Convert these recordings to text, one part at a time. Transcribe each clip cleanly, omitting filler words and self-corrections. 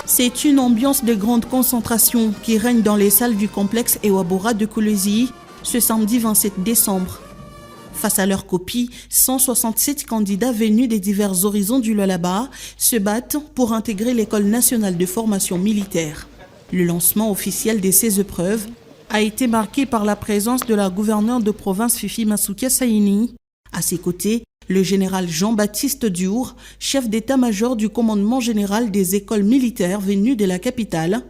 C'est une ambiance de grande concentration qui règne dans les salles du complexe Ewabora de Kolwezi ce samedi 27 décembre. Face à leurs copies, 167 candidats venus des divers horizons du Lualaba se battent pour intégrer l'École nationale de formation militaire. Le lancement officiel de ces épreuves a été marqué par la présence de la gouverneure de province Fifi Masukia Saini. À ses côtés, le général Jean-Baptiste Diour, chef d'état-major du commandement général des écoles militaires venues de la capitale,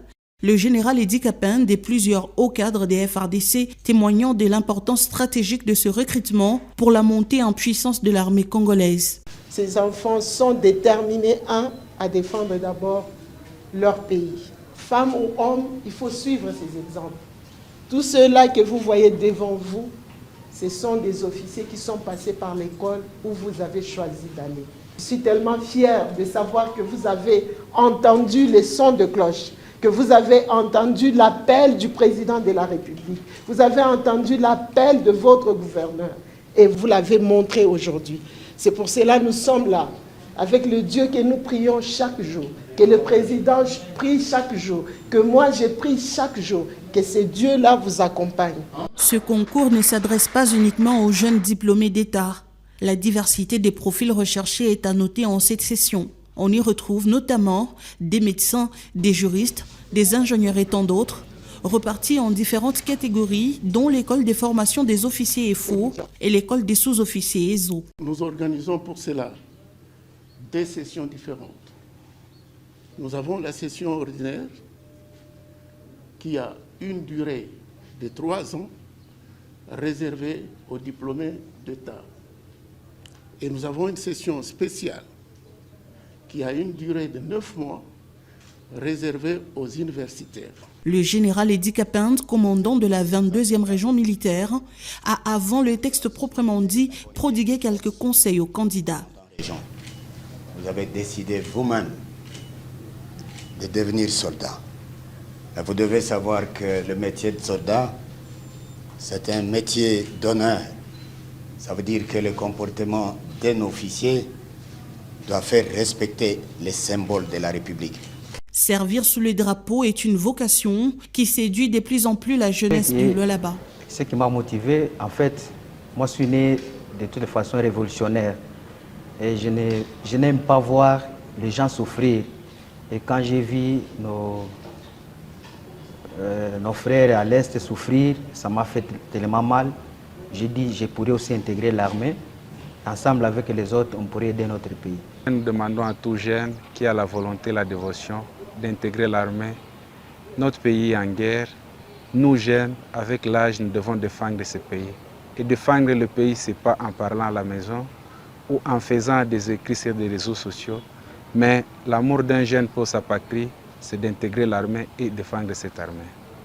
le général Edi Kapende et plusieurs hauts cadres des FARDC témoignant de l'importance stratégique de ce recrutement pour la montée en puissance de l'armée congolaise. Ces enfants sont déterminés, à défendre d'abord leur pays. Femmes ou hommes, il faut suivre ces exemples. Tous ceux-là que vous voyez devant vous, ce sont des officiers qui sont passés par l'école où vous avez choisi d'aller. Je suis tellement fière de savoir que vous avez entendu les sons de cloche, que vous avez entendu l'appel du président de la République, vous avez entendu l'appel de votre gouverneur et vous l'avez montré aujourd'hui. C'est pour cela que nous sommes là, avec le Dieu que nous prions chaque jour, que le président prie chaque jour, que moi je prie chaque jour, que ce Dieu-là vous accompagne. Ce concours ne s'adresse pas uniquement aux jeunes diplômés d'État. La diversité des profils recherchés est à noter en cette session. On y retrouve notamment des médecins, des juristes, des ingénieurs et tant d'autres, repartis en différentes catégories, dont l'école des formations des officiers EFO et l'école des sous-officiers ESO. Nous organisons pour cela des sessions différentes. Nous avons la session ordinaire qui a une durée de 3 ans réservée aux diplômés d'État. Et nous avons une session spéciale qui a une durée de 9 mois réservée aux universitaires. Le général Edi Kapende, commandant de la 22e région militaire, a, avant le texte proprement dit, prodigué quelques conseils aux candidats. Vous avez décidé vous-même de devenir soldat. Mais vous devez savoir que le métier de soldat, c'est un métier d'honneur. Ça veut dire que le comportement d'un officier doit faire respecter les symboles de la République. Servir sous le drapeau est une vocation qui séduit de plus en plus la jeunesse du Lualaba. Ce qui m'a motivé, en fait, moi je suis né de toute façon révolutionnaire. Et je n'aime pas voir les gens souffrir. Et quand j'ai vu nos frères à l'Est souffrir, ça m'a fait tellement mal. J'ai dit je pourrais aussi intégrer l'armée. Ensemble avec les autres, on pourrait aider notre pays. Nous demandons à tout jeune qui a la volonté, la dévotion, d'intégrer l'armée. Notre pays est en guerre. Nous, jeunes, avec l'âge, nous devons défendre ce pays. Et défendre le pays, ce n'est pas en parlant à la maison ou en faisant des écrits sur des réseaux sociaux. Mais l'amour d'un jeune pour sa patrie, c'est d'intégrer l'armée et défendre cette armée.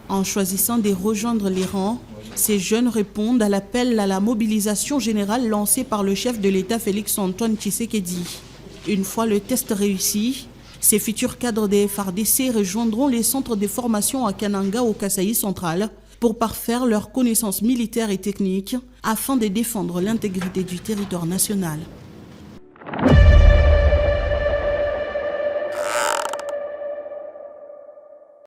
En choisissant de rejoindre les rangs, ces jeunes répondent à l'appel à la mobilisation générale lancé par le chef de l'État Félix-Antoine Tshisekedi. Une fois le test réussi, ces futurs cadres des FARDC rejoindront les centres de formation à Kananga au Kasaï central pour parfaire leurs connaissances militaires et techniques afin de défendre l'intégrité du territoire national.